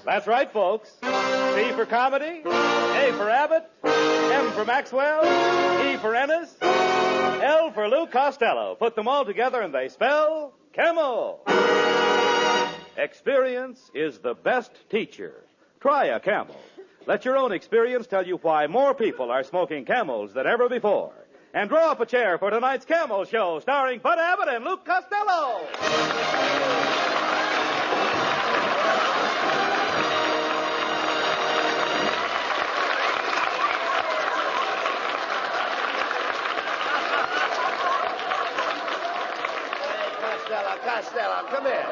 That's right, folks. C for comedy, A for Abbott, M for Maxwell, E for Ennis, L for Lou Costello. Put them all together and they spell Camel. Experience is the best teacher. Try a Camel. Let your own experience tell you why more people are smoking Camels than ever before. And draw up a chair for tonight's Camel Show, starring Bud Abbott and Luke Costello. Costello, come here.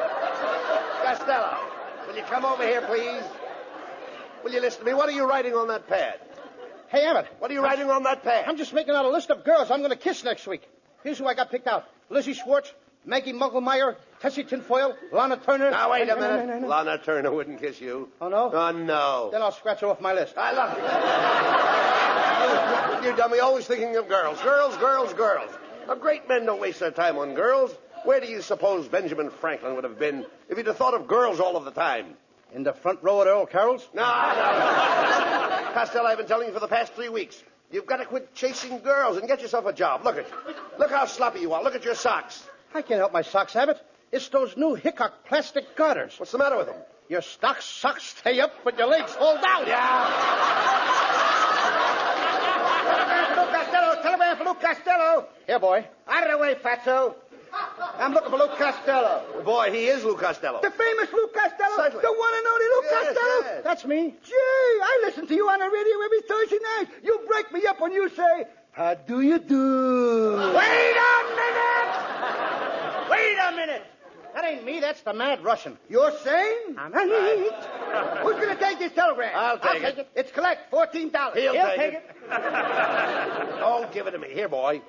Costello, will you come over here, please? Will you listen to me? What are you writing on that pad? Hey, Abbott. What are you writing on that pad? I'm just making out a list of girls I'm going to kiss next week. Here's who I got picked out. Lizzie Schwartz, Maggie Mugglemeyer, Tessie Tinfoil, Lana Turner. Now, wait a minute. No. Lana Turner wouldn't kiss you. Oh, no? Oh, no. Then I'll scratch her off my list. I love you. You dummy, always thinking of girls. Girls. Now, great men don't waste their time on girls. Where do you suppose Benjamin Franklin would have been if he'd have thought of girls all of the time? In the front row at Earl Carroll's? No. Costello, I've been telling you for the past 3 weeks. You've got to quit chasing girls and get yourself a job. Look how sloppy you are. Look at your socks. I can't help my socks, Abbott. It's those new Hickok plastic garters. What's the matter with them? Your socks stay up, but your legs fall down. Yeah. Telegram for Luke Costello. Here, boy. Out of the way, fatso. I'm looking for Luke Costello. Boy, he is Lou Costello. The famous Luke Costello? Certainly. The one and only Luke Costello? Yes. That's me. Gee, I listen to you on the radio every Thursday night. You break me up when you say, how do you do? Wait a minute. That ain't me. That's the mad Russian. You're saying? I'm right. Who's going to take this telegram? I'll take it. It's collect. $14. He'll take it. Oh, give it to me. Here, boy.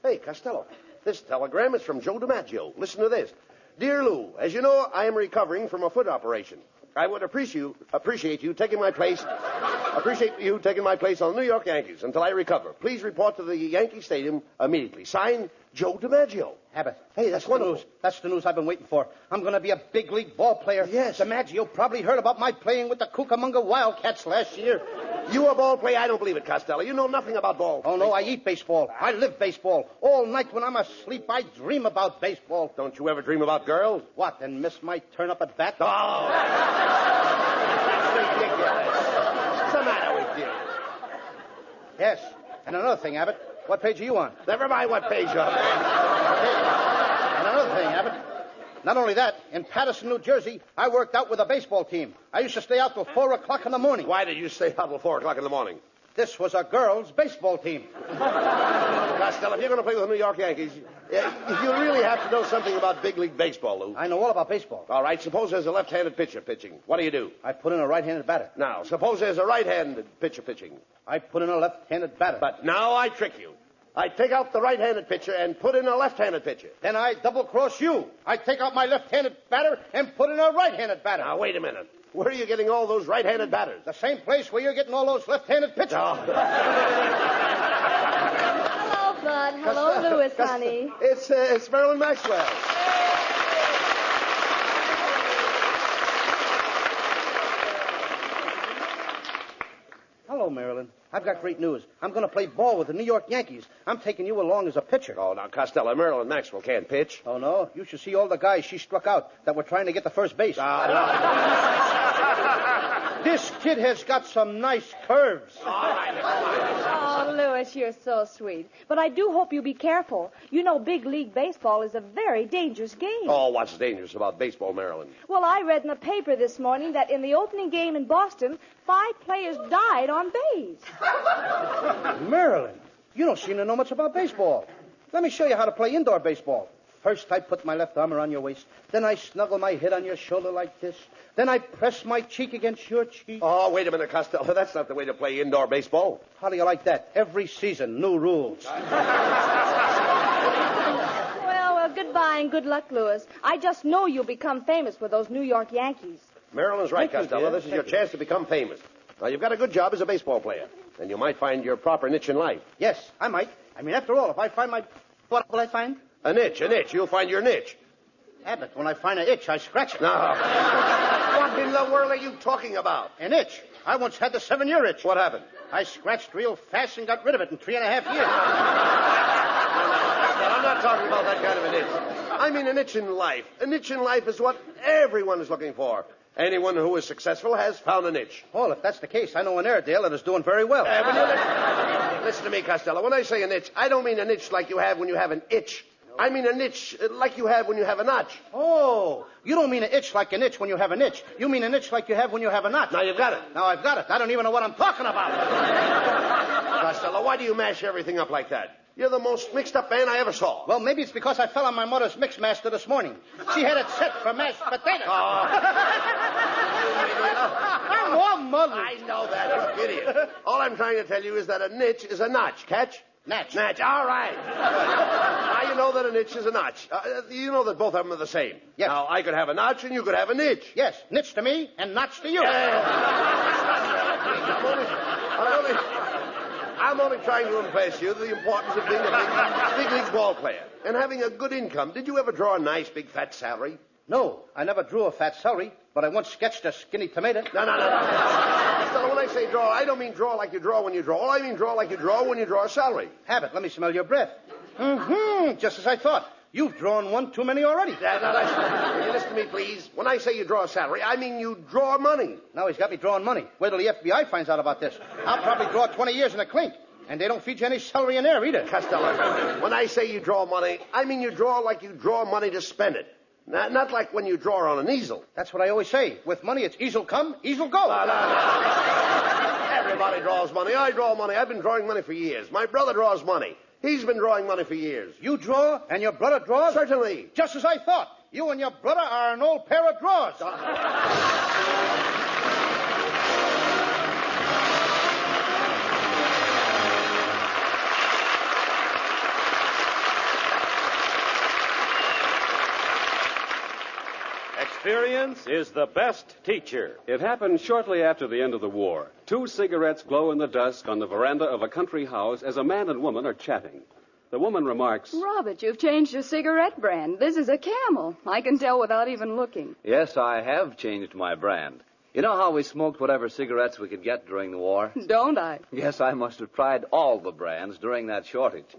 Hey, Costello. This telegram is from Joe DiMaggio. Listen to this. Dear Lou, as you know, I am recovering from a foot operation. I would appreciate you taking my place on the New York Yankees until I recover. Please report to the Yankee Stadium immediately. Signed, Joe DiMaggio. Abbott. Hey, that's wonderful. News. That's the news I've been waiting for. I'm going to be a big league ball player. Yes. DiMaggio probably heard about my playing with the Cucamonga Wildcats last year. You a ball player? I don't believe it, Costello. You know nothing about ball. Oh, no, I eat baseball. I live baseball. All night when I'm asleep, I dream about baseball. Don't you ever dream about girls? What, and Miss might turn up at bat? Oh! That's ridiculous. What's the matter with you? Yes. And another thing, Abbott. What page are you on? Never mind what page you're on. And another thing, Abbott. Not only that, in Paterson, New Jersey, I worked out with a baseball team. I used to stay out till 4 o'clock in the morning. Why did you stay out till 4 o'clock in the morning? This was a girls' baseball team. Costello, if you're going to play with the New York Yankees, you really have to know something about big league baseball, Lou. I know all about baseball. All right, suppose there's a left-handed pitcher pitching. What do? I put in a right-handed batter. Now, suppose there's a right-handed pitcher pitching. I put in a left-handed batter. But now I trick you. I take out the right-handed pitcher and put in a left-handed pitcher. Then I double-cross you. I take out my left-handed batter and put in a right-handed batter. Now, wait a minute. Where are you getting all those right-handed batters? The same place where you're getting all those left-handed pitchers. Oh. Hello, Bud. Hello, Louis, honey. It's Marilyn Maxwell. Hello, Marilyn. I've got great news. I'm going to play ball with the New York Yankees. I'm taking you along as a pitcher. Oh, now, Costello, Marilyn Maxwell can't pitch. Oh, no? You should see all the guys she struck out that were trying to get to first base. This kid has got some nice curves. All right. Oh, Louis, you're so sweet. But I do hope you be careful. You know big league baseball is a very dangerous game. Oh, what's dangerous about baseball, Marilyn? Well, I read in the paper this morning that in the opening game in Boston, 5 players died on base. Marilyn, you don't seem to know much about baseball. Let me show you how to play indoor baseball. First, I put my left arm around your waist. Then I snuggle my head on your shoulder like this. Then I press my cheek against your cheek. Oh, wait a minute, Costello. That's not the way to play indoor baseball. How do you like that? Every season, new rules. Well, goodbye and good luck, Louis. I just know you'll become famous with those New York Yankees. Marilyn's right, Thank you, Costello. dear. This is your chance to become famous. Now, you've got a good job as a baseball player, and you might find your proper niche in life. Yes, I might. I mean, after all, if I find my... What will I find? A niche. You'll find your niche. Abbott, when I find an itch, I scratch it. No. What in the world are you talking about? An itch. I once had the 7-year itch. What happened? I scratched real fast and got rid of it in 3.5 years. I'm not talking about that kind of an itch. I mean an itch in life. An itch in life is what everyone is looking for. Anyone who is successful has found an itch. Well, if that's the case, I know an Airedale that is doing very well. Listen to me, Costello. When I say an itch, I don't mean an itch like you have when you have an itch. I mean an itch like you have when you have a notch. Oh, you don't mean an itch like an itch when you have an itch. You mean an itch like you have when you have a notch. Now you've got it. Now I've got it. I don't even know what I'm talking about. Costello, why do you mash everything up like that? You're the most mixed-up man I ever saw. Well, maybe it's because I fell on my mother's mixmaster this morning. She had it set for mashed potatoes. Oh, mother. I know that, you idiot. All I'm trying to tell you is that a niche is a notch. Catch? Natch. Natch. All right. Now you know that a niche is a notch. You know that both of them are the same. Yes. Now, I could have a notch and you could have a niche. Yes, niche to me and notch to you. I'm only trying to impress you the importance of being a big league ball player and having a good income. Did you ever draw a nice big fat salary? No, I never drew a fat celery, but I once sketched a skinny tomato. No. So when I say draw, I don't mean draw like you draw when you draw. I mean draw like you draw when you draw a salary. Abbott, let me smell your breath. Just as I thought. You've drawn one too many already. Will you listen to me, please? When I say you draw a salary, I mean you draw money. Now he's got me drawing money. Wait till the FBI finds out about this. I'll probably draw 20 years in a clink. And they don't feed you any celery in there either. Costello, when I say you draw money, I mean you draw like you draw money to spend it. Not like when you draw on an easel. That's what I always say. With money, it's easel come, easel go. Everybody draws money. I draw money. I've been drawing money for years. My brother draws money. He's been drawing money for years. You draw and your brother draws? Certainly. Just as I thought. You and your brother are an old pair of drawers. Experience is the best teacher. It happened shortly after the end of the war. 2 cigarettes glow in the dusk on the veranda of a country house as a man and woman are chatting. The woman remarks, Robert, you've changed your cigarette brand. This is a Camel. I can tell without even looking. Yes, I have changed my brand. You know how we smoked whatever cigarettes we could get during the war? Don't I? Yes, I must have tried all the brands during that shortage.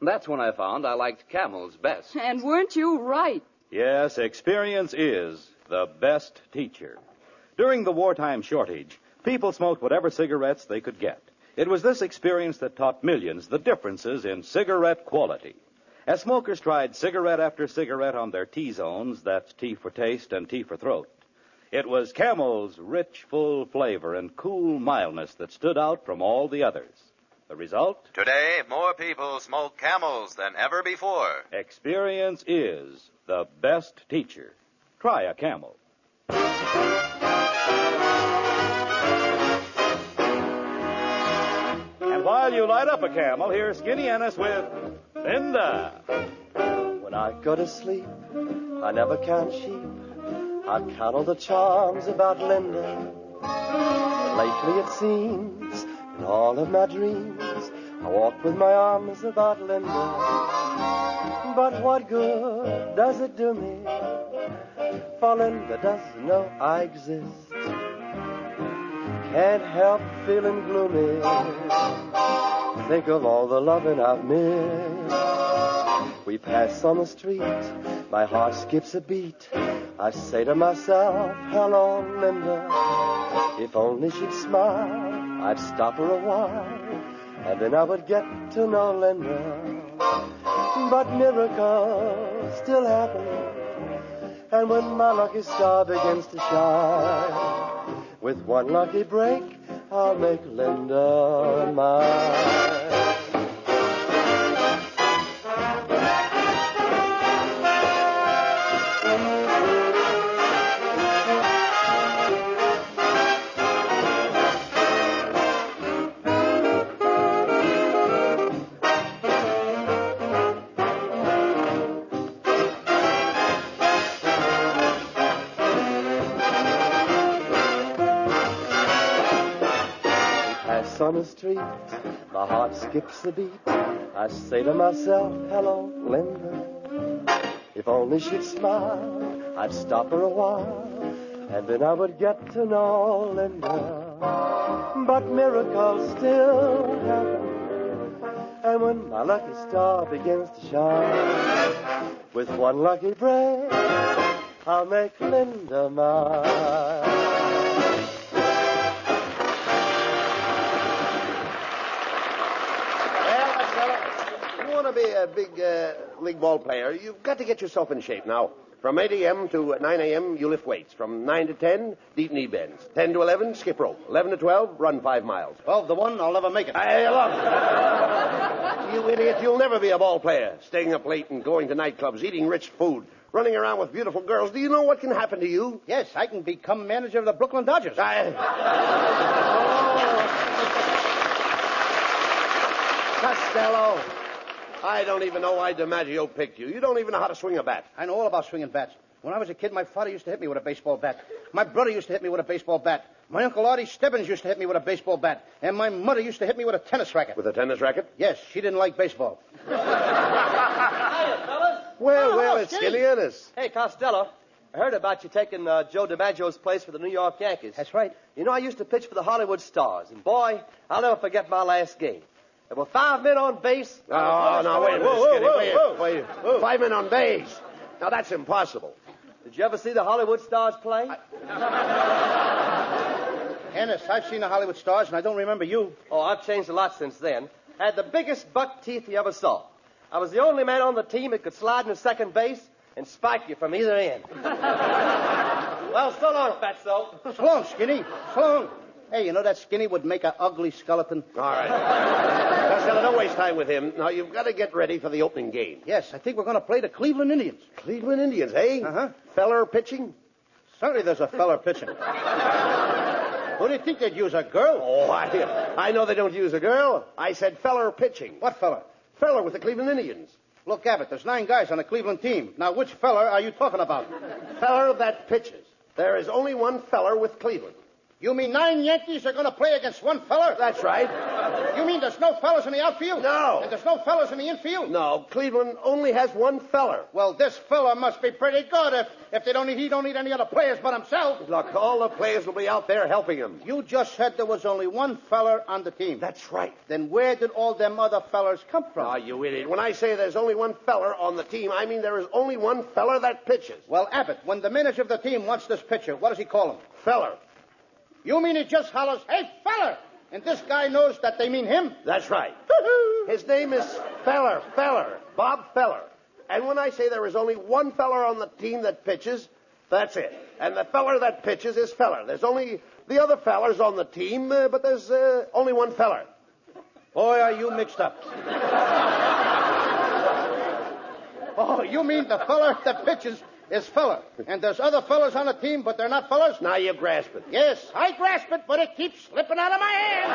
That's when I found I liked Camel's best. And weren't you right? Yes, experience is the best teacher. During the wartime shortage, people smoked whatever cigarettes they could get. It was this experience that taught millions the differences in cigarette quality. As smokers tried cigarette after cigarette on their T-zones, that's T for taste and T for throat, it was Camel's rich, full flavor and cool mildness that stood out from all the others. The result? Today, more people smoke Camels than ever before. Experience is the best teacher. Try a Camel. And while you light up a Camel, here's Skinny Ennis with Linda. When I go to sleep, I never count sheep. I count all the charms about Linda. Lately it seems, in all of my dreams, I walk with my arms about Linda. But what good does it do me? For Linda doesn't know I exist. Can't help feeling gloomy. Think of all the loving I've missed. We pass on the street, my heart skips a beat. I say to myself, hello, Linda. If only she'd smile, I'd stop her a while, and then I would get to know Linda. But miracles still happen, and when my lucky star begins to shine, with one lucky break, I'll make Linda mine. On the street, my heart skips a beat. I say to myself, hello, Linda. If only she'd smile, I'd stop her a while, and then I would get to know Linda. But miracles still happen, and when my lucky star begins to shine, with one lucky break, I'll make Linda mine. To be a big league ball player, you've got to get yourself in shape now. From 8 a.m. to 9 a.m., you lift weights. From 9 to 10, deep knee bends. 10 to 11, skip rope. 11 to 12, run 5 miles. 12 to 1, I'll never make it. Hey, look. You idiot, you'll never be a ball player. Staying up late and going to nightclubs, eating rich food, running around with beautiful girls. Do you know what can happen to you? Yes, I can become manager of the Brooklyn Dodgers. Costello. I don't even know why DiMaggio picked you. You don't even know how to swing a bat. I know all about swinging bats. When I was a kid, my father used to hit me with a baseball bat. My brother used to hit me with a baseball bat. My Uncle Artie Stebbins used to hit me with a baseball bat. And my mother used to hit me with a tennis racket. With a tennis racket? Yes, she didn't like baseball. Hiya, fellas. Well, it's Skinny Ennis. Hey, Costello. I heard about you taking Joe DiMaggio's place for the New York Yankees. That's right. You know, I used to pitch for the Hollywood Stars. And, boy, I'll never forget my last game. There were 5 men on base. Oh, no, wait a minute, Skinny. Wait. 5 men on base. Now, that's impossible. Did you ever see the Hollywood Stars play? Ennis, I've seen the Hollywood Stars, and I don't remember you. Oh, I've changed a lot since then. I had the biggest buck teeth you ever saw. I was the only man on the team that could slide into second base and spike you from either end. Well, so long, Fatso. So long, Skinny. So long. Hey, you know that Skinny would make an ugly skeleton? All right. Costello, don't waste time with him. Now, you've got to get ready for the opening game. Yes, I think we're going to play the Cleveland Indians. Cleveland Indians, eh? Uh-huh. Feller pitching? Certainly there's a feller pitching. Who do you think they'd use, a girl? Oh, I know they don't use a girl. I said feller pitching. What feller? Feller with the Cleveland Indians. Look, Abbott, there's 9 guys on the Cleveland team. Now, which feller are you talking about? Feller that pitches. There is only one feller with Cleveland. You mean 9 Yankees are going to play against one feller? That's right. You mean there's no fellas in the outfield? No. And there's no fellas in the infield? No, Cleveland only has one feller. Well, this fella must be pretty good if he don't need any other players but himself. Look, all the players will be out there helping him. You just said there was only one feller on the team. That's right. Then where did all them other fellers come from? Ah, you idiot. When I say there's only one feller on the team, I mean there is only one feller that pitches. Well, Abbott, when the manager of the team wants this pitcher, what does he call him? Feller. You mean he just hollers, "Hey, feller!" And this guy knows that they mean him? That's right. His name is Feller, Bob Feller. And when I say there is only one feller on the team that pitches, that's it. And the feller that pitches is Feller. There's only the other fellers on the team, but there's only one feller. Boy, are you mixed up. Oh, you mean the feller that pitches is feller. And there's other fellers on the team, but they're not fellers? Now you grasp it. Yes, I grasp it, but it keeps slipping out of my hand.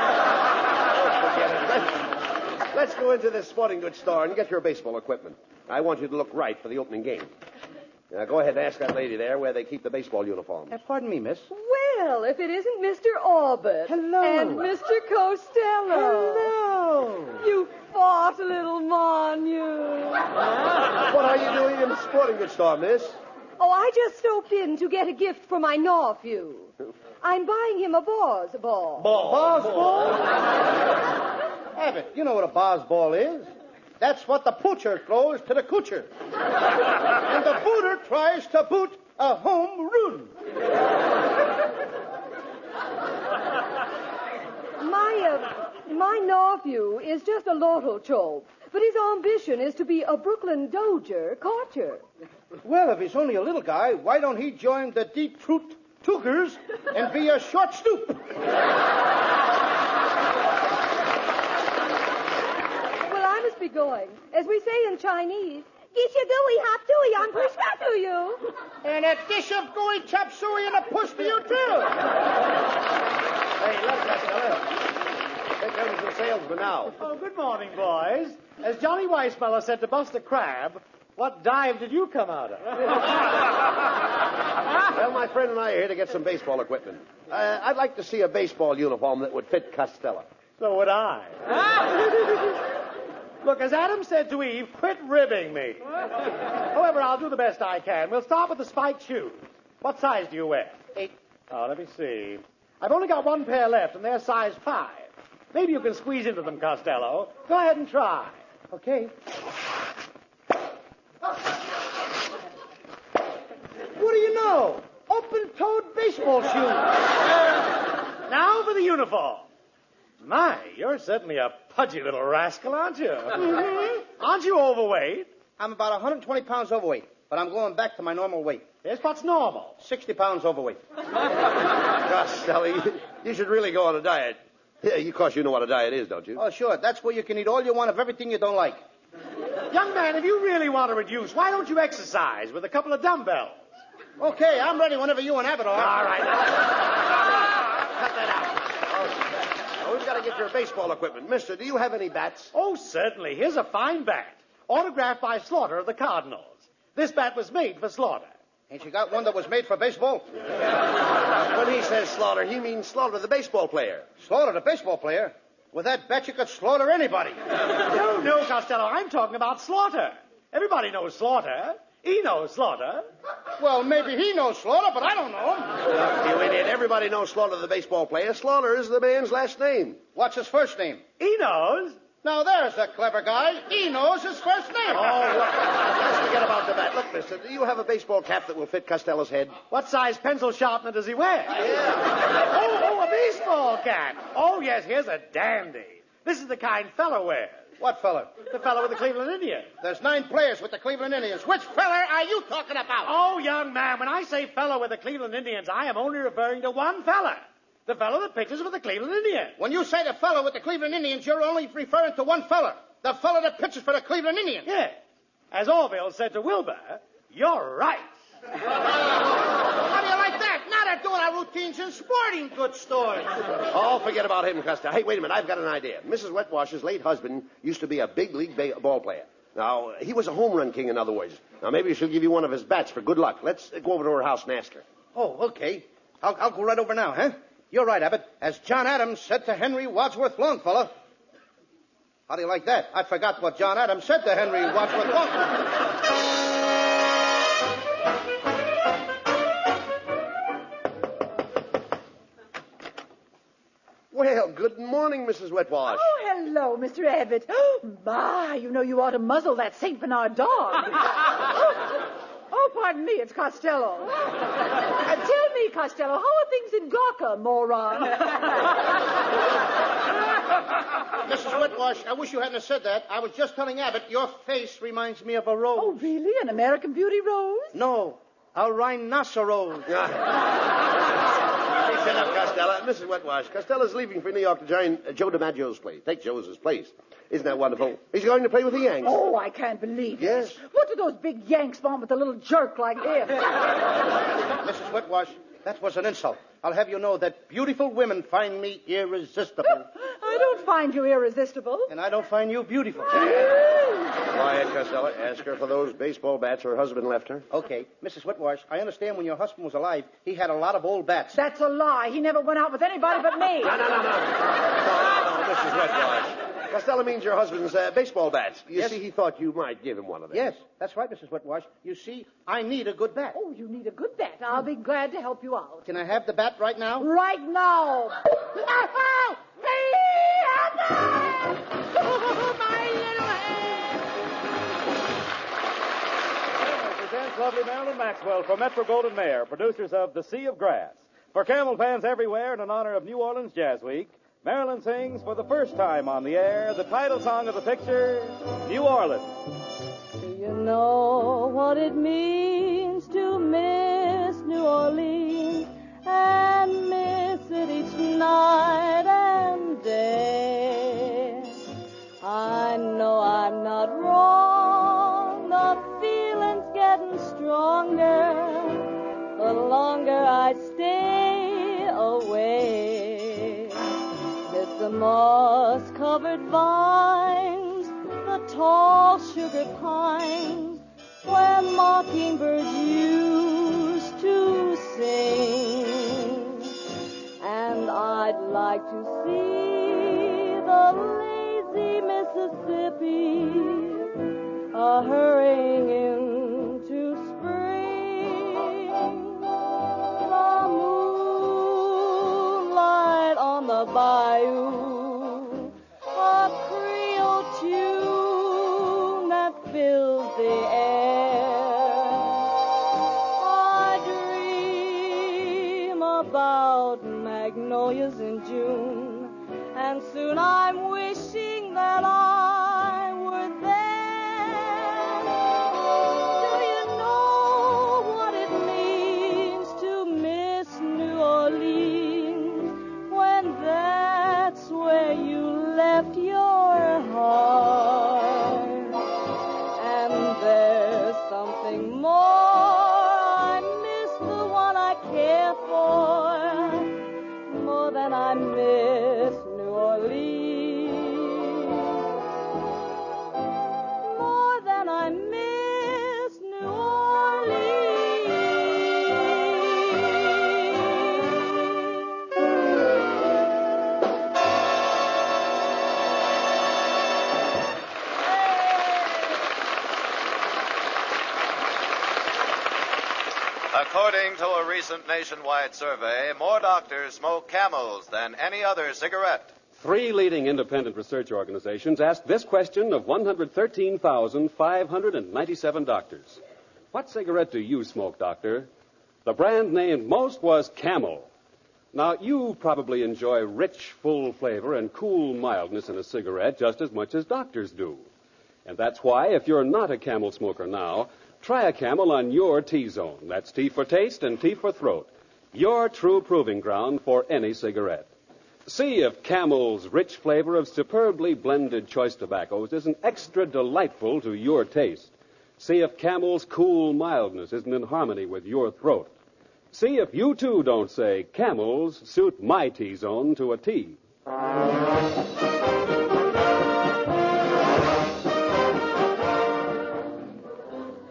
Forget it. Let's go into this sporting goods store and get your baseball equipment. I want you to look right for the opening game. Now, go ahead and ask that lady there where they keep the baseball uniforms. Pardon me, miss. Well, if it isn't Mr. Abbott. Hello. And Mr. Costello. Hello. You fought, little mon, you. What are you doing in the sporting goods store, miss? Oh, I just stopped in to get a gift for my nephew. I'm buying him a Boz ball. Boz ball? Abbott, you know what a Boz ball is. That's what the poocher throws to the coocher. And the booter tries to boot a home run. My nephew is just a lotto chope, but his ambition is to be a Brooklyn Dodger catcher. Well, if he's only a little guy, why don't he join the Detroit Tougers and be a short stoop? Be going. As we say in Chinese, Gisha gooey hop tooey, I'm push to you. And a dish of gooey chop suey and a push to you, too. Hey, look, Costello. Here comes the salesman now. Oh, good morning, boys. As Johnny Weissmuller said to Buster Crabbe, what dive did you come out of? Well, my friend and I are here to get some baseball equipment. I'd like to see a baseball uniform that would fit Costello. So would I. Look, as Adam said to Eve, quit ribbing me. However, I'll do the best I can. We'll start with the spiked shoes. What size do you wear? 8. Let me see. I've only got one pair left, and they're size 5. Maybe you can squeeze into them, Costello. Go ahead and try. Okay. What do you know? Open-toed baseball shoes. Now for the uniform. My, you're certainly a pudgy little rascal, aren't you? Mm-hmm. Aren't you overweight? I'm about 120 pounds overweight, but I'm going back to my normal weight. Yes, what's normal? 60 pounds overweight. Costello, you should really go on a diet. Yeah, of course you know what a diet is, don't you? Oh, sure. That's where you can eat all you want of everything you don't like. Young man, if you really want to reduce, why don't you exercise with a couple of dumbbells? Okay, I'm ready whenever you and Abbott are. All right. Cut that out. Oh, we've got to get your baseball equipment. Mister, do you have any bats? Oh, certainly. Here's a fine bat, autographed by Slaughter of the Cardinals. This bat was made for Slaughter. Ain't you got one that was made for baseball? When he says Slaughter, he means Slaughter, the baseball player. Slaughter, the baseball player? With that bat, you could slaughter anybody. No, Costello. I'm talking about Slaughter. Everybody knows Slaughter. He knows Slaughter. Well, maybe he knows Slaughter, but I don't know him. Look, you idiot. Everybody knows Slaughter, the baseball player. Slaughter is the man's last name. What's his first name? He knows. Now, there's a clever guy. He knows his first name. Oh, look. Let's forget about the bat. Look, mister, do you have a baseball cap that will fit Costello's head? What size pencil sharpener does he wear? Yeah. Oh, a baseball cap. Oh, yes, here's a dandy. This is the kind fella wears. What fella? The fella with the Cleveland Indians. There's 9 players with the Cleveland Indians. Which fella are you talking about? Oh, young man, when I say fella with the Cleveland Indians, I am only referring to one fella. The fellow that pitches for the Cleveland Indians. When you say the fella with the Cleveland Indians, you're only referring to one fella. The fella that pitches for the Cleveland Indians. Yes. As Orville said to Wilbur, you're right. How do you like that? Now they're doing our routines in sporting goods stores. Oh, forget about him, Costello. Hey, wait a minute. I've got an idea. Mrs. Wetwash's late husband used to be a big league ball player. Now, he was a home run king, in other words. Now, maybe she'll give you one of his bats for good luck. Let's go over to her house and ask her. Oh, okay. I'll go right over now, huh? You're right, Abbott. As John Adams said to Henry Wadsworth Longfellow. How do you like that? I forgot what John Adams said to Henry Wadsworth Longfellow. Well, good morning, Mrs. Wetwash. Oh, hello, Mr. Abbott. Oh, my, you know you ought to muzzle that St. Bernard dog. Oh, pardon me, it's Costello. Tell me, Costello, how are things in Gawker, moron? Mrs. Wetwash, I wish you hadn't said that. I was just telling Abbott your face reminds me of a rose. Oh, really? An American Beauty rose? No, a rhinoceros. Shut up, Costello. Mrs. Wetwash, Costello's leaving for New York to join Joe DiMaggio's place. Take Joe's place. Isn't that wonderful? He's going to play with the Yanks. Oh, I can't believe it. Yes. What do those big Yanks want with a little jerk like him? Mrs. Wetwash, that was an insult. I'll have you know that beautiful women find me irresistible. I don't find you irresistible. And I don't find you beautiful. Quiet, Costello. Ask her for those baseball bats her husband left her. Okay. Mrs. Wetwash, I understand when your husband was alive, he had a lot of old bats. That's a lie. He never went out with anybody but me. No, Mrs. Wetwash. Costello means your husband's baseball bats. You see, he thought you might give him one of them. Yes, that's right, Mrs. Wetwash. You see, I need a good bat. Oh, you need a good bat. I'll be glad to help you out. Can I have the bat right now? Right now. My little head. Presents lovely Marilyn Maxwell for Metro-Goldwyn-Mayer, producers of The Sea of Grass. For Camel fans everywhere and in honor of New Orleans Jazz Week, Marilyn sings for the first time on the air the title song of the picture, New Orleans. Do you know what it means to miss New Orleans and miss it each night and day? I know I'm not wrong, the feeling's getting stronger the longer I stay away. Miss the moss-covered vines, the tall sugar pines, where mockingbirds used to sing. And I'd like to see the lazy Mississippi hurrying into spring. The moon the bayou, a Creole tune that fills the air. I dream about magnolias in June, and soon I'm wishing that I were there. Do you know what it means to miss New Orleans when that's where you left your heart? And there's something more. I miss the one I care for more than I miss New Orleans, more than I miss New According to a recent nationwide survey, more doctors smoke Camels than any other cigarette. 3 leading independent research organizations asked this question of 113,597 doctors. What cigarette do you smoke, doctor? The brand named most was Camel. Now, you probably enjoy rich, full flavor and cool mildness in a cigarette just as much as doctors do. And that's why, if you're not a Camel smoker now, try a Camel on your T-zone. That's T for taste and T for throat. Your true proving ground for any cigarette. See if Camel's rich flavor of superbly blended choice tobaccos isn't extra delightful to your taste. See if Camel's cool mildness isn't in harmony with your throat. See if you, too, don't say, Camels suit my T-zone to a T.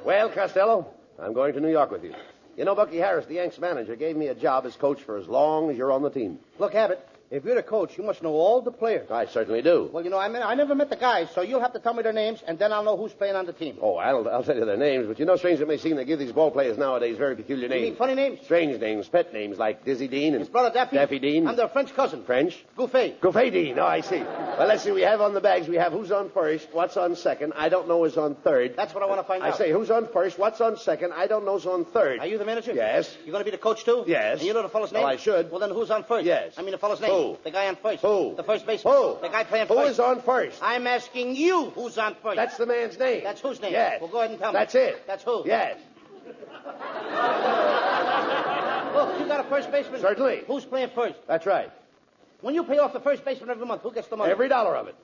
Well, Costello, I'm going to New York with you. You know, Bucky Harris, the Yanks manager, gave me a job as coach for as long as you're on the team. Look, Abbott, if you're the coach, you must know all the players. I certainly do. Well, you know, I never met the guys, so you'll have to tell me their names, and then I'll know who's playing on the team. Oh, I'll tell you their names, but you know, strange it may seem, they give these ball players nowadays very peculiar names. You mean funny names? Strange names, pet names, like Dizzy Dean and... His brother Daffy? Daffy Dean. I'm their French cousin. French? Gouffet. Gouffet Dean, oh, I see. Well, let's see, we have on the bags, we have who's on first, what's on second, I don't know who's on third. That's what I want to find out. I say, who's on first, what's on second, I don't know who's on third. Are you the manager? Yes. You going to be the coach, too? Yes. And you know the fellow's name? Well, I should. Well, then who's on first? Yes. I mean the fellow's name. Who? The guy on first. Who? The first baseman. Who? The guy playing Who first. is on first? I'm asking you who's on first. That's the man's name. That's whose name? Yes. Well, go ahead and tell me. That's it. That's who? Yes. Look, you got a first baseman. Certainly. Who's playing first? That's right. When you pay off the first baseman every month, who gets the money? Every dollar of it.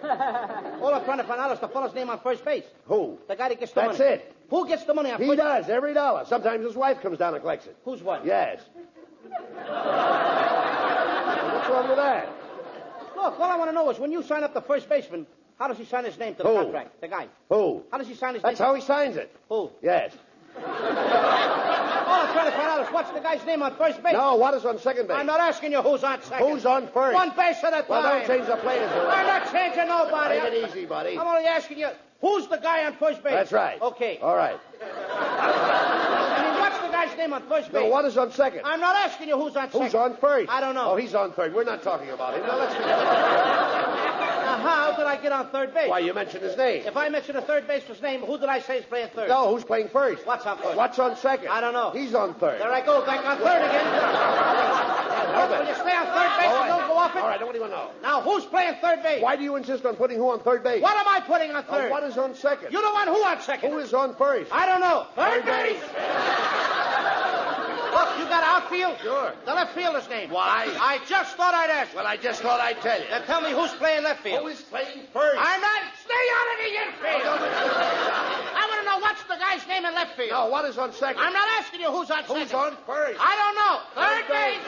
All I'm trying to find out is the fellow's name on first base. Who? The guy that gets the money. That's it. Who gets the money on He first does, every dollar. Sometimes his wife comes down and collects it. Whose wife? Yes. What's wrong with that? Look, all I want to know is when you sign up the first baseman, how does he sign his name to the Who? contract? The guy. Who? How does he sign his That's name? how he signs it. Who? Yes. All I'm trying to find out is what's the guy's name on first base. No, what is on second base? I'm not asking you who's on second. Who's on first? One base at a time. Well, don't change the players around. I'm not changing nobody. Take it easy, buddy. I'm only asking you, who's the guy on first base? That's right. Okay. All right. I mean, what's the guy's name on first base? No, what is on second? I'm not asking you who's on second. Who's on first? I don't know. Oh, he's on third. We're not talking about him. Now, let's forget Now, how did I get on third base? Why, you mentioned his name. If I mention a third baseman's name, who did I say is playing third? No, who's playing first? What's on first? What's on second? I don't know. He's on third. There I go, back on third again. Will you stay on third base and don't go off it? All right, I don't even know. Now, who's playing third base? Why do you insist on putting who on third base? What am I putting on third? What is on second? You don't want who on second? Who is on first? I don't know. Third base. Look, you got outfield? Sure. The left fielder's name. Why? I just thought I'd ask. Well, I just thought I'd tell you. Then tell me who's playing left field. Who is playing first? I'm not. Stay out of the infield. I want to know what's the guy's name in left field. No, what is on second? I'm not asking you who's on second. Who's on first? I don't know. Third base.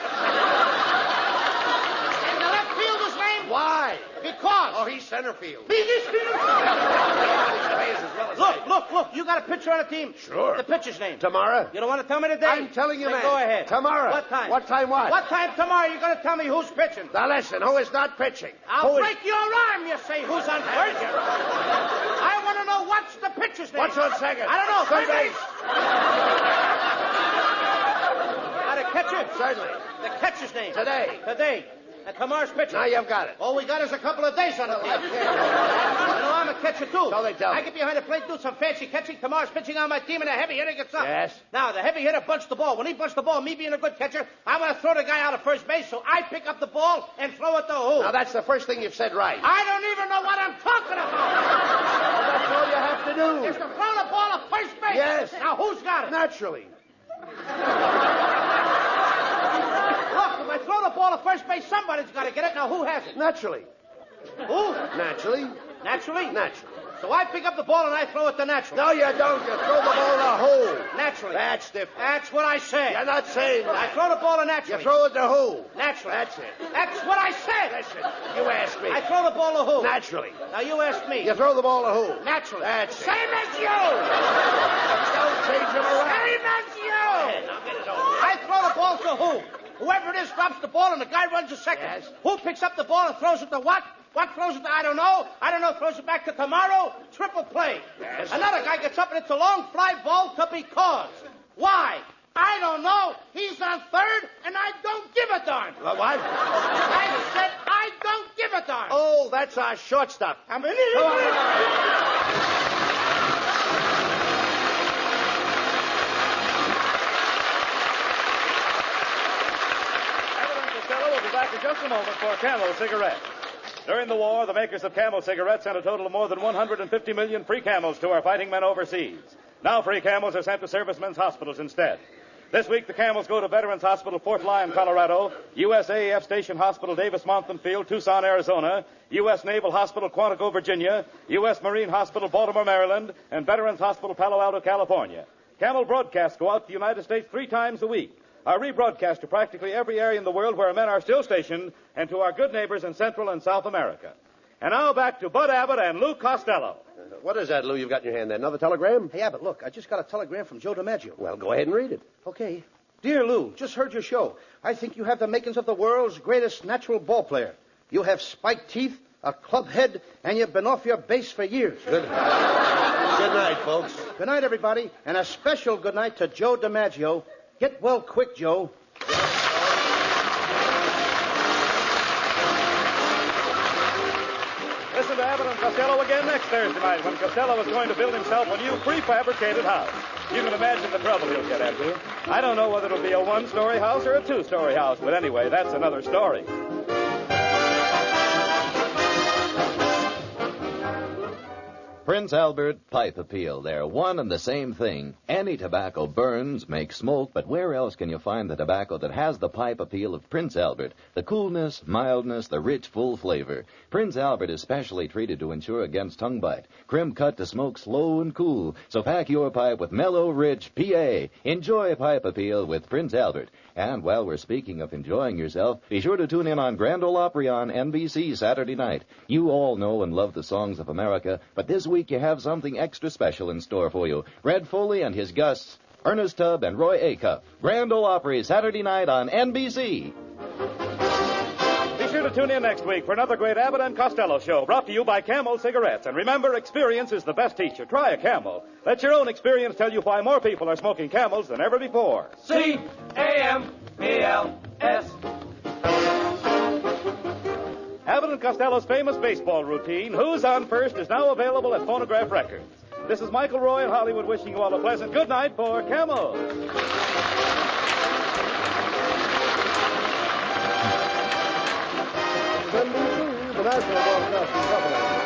And the left fielder's name? Why? Because. Oh, he's center field. He's center Look, you got a pitcher on the team? Sure. The pitcher's name? Tomorrow? You don't want to tell me today? I'm telling you, Then man. Go ahead. Tomorrow. What time? What time what? What time tomorrow you're going to tell me who's pitching? Now listen, who is not pitching? I'll break your arm, you say, who's on first? I want to know what's the pitcher's name. What's on second? I don't know. Third base. Got a catcher? Certainly. The catcher's name. Today. And tomorrow's pitching. Now you've got it. All we got is a couple of days on the clock. I'm a catcher, too. So they tell me. I get behind the plate, do some fancy catching. Tomorrow's pitching on my team, and a heavy hitter gets up. Yes. Now, the heavy hitter bunts the ball. When he bunts the ball, me being a good catcher, I want to throw the guy out of first base, so I pick up the ball and throw it to who? Now, that's the first thing you've said right. I don't even know what I'm talking about. Well, that's all you have to do. Is to throw the ball at first base. Yes. Now, who's got it? Naturally. Look, if I throw the ball at first base, somebody's got to get it. Now, who has it? Naturally. Who? Naturally. Naturally? Naturally. So I pick up the ball and I throw it to Naturally. No, you don't. You throw the ball in the hole. Naturally. That's different. That's what I say. You're not saying that. I throw the ball to Naturally. You throw it to who? Naturally. That's it. That's what I said. Listen, you ask me. I throw the ball to who? Naturally. Now you ask me. You throw the ball to who? Naturally. That's it. Same as you. Don't change them around. Same as you. Now get it over. I throw the ball to who? Whoever it is drops the ball and the guy runs a second. Yes. Who picks up the ball and throws it to what? What throws it to? I don't know. I don't know. Throws it back to tomorrow. Triple play. Yes. Another guy gets up and it's a long fly ball to be caught. Why? I don't know. He's on third and I don't give a darn. What? I said I don't give a darn. Oh, that's our shortstop. I'm an idiot. Costello will be back in just a moment for Camel cigarettes. During the war, the makers of Camel cigarettes sent a total of more than 150 million free Camels to our fighting men overseas. Now free Camels are sent to servicemen's hospitals instead. This week, the Camels go to Veterans Hospital, Fort Lyon, Colorado, USAF Station Hospital, Davis-Monthan Field, Tucson, Arizona, U.S. Naval Hospital, Quantico, Virginia, U.S. Marine Hospital, Baltimore, Maryland, and Veterans Hospital, Palo Alto, California. Camel broadcasts go out to the United States 3 times a week. Are rebroadcast to practically every area in the world where men are still stationed and to our good neighbors in Central and South America. And now back to Bud Abbott and Lou Costello. What is that, Lou, you've got in your hand there? Another telegram? Hey, Abbott, look, I just got a telegram from Joe DiMaggio. Well, go ahead and read it. Okay. Dear Lou, just heard your show. I think you have the makings of the world's greatest natural ball player. You have spiked teeth, a club head, and you've been off your base for years. Good night, folks. Good night, everybody, and a special good night to Joe DiMaggio. Get well quick, Joe. Listen to Abbott and Costello again next Thursday night when Costello is going to build himself a new prefabricated house. You can imagine the trouble he'll get into. I don't know whether it'll be a 1-story house or a 2-story house, but anyway, that's another story. Prince Albert Pipe Appeal. They're one and the same thing. Any tobacco burns, makes smoke, but where else can you find the tobacco that has the pipe appeal of Prince Albert? The coolness, mildness, the rich, full flavor. Prince Albert is specially treated to ensure against tongue bite. Crimp cut to smoke slow and cool. So pack your pipe with mellow, rich PA. Enjoy Pipe Appeal with Prince Albert. And while we're speaking of enjoying yourself, be sure to tune in on Grand Ole Opry on NBC Saturday night. You all know and love the songs of America, but this week you have something extra special in store for you. Red Foley and his guests, Ernest Tubb and Roy Acuff. Grand Ole Opry Saturday night on NBC. Be sure to tune in next week for another great Abbott and Costello show brought to you by Camel Cigarettes. And remember, experience is the best teacher. Try a Camel. Let your own experience tell you why more people are smoking Camels than ever before. C-A-M-E-L-S. Abbott and Costello's famous baseball routine, Who's on First, is now available at Phonograph Records. This is Michael Roy in Hollywood wishing you all a pleasant good night for Camel. NBC, the National Broadcasting Company.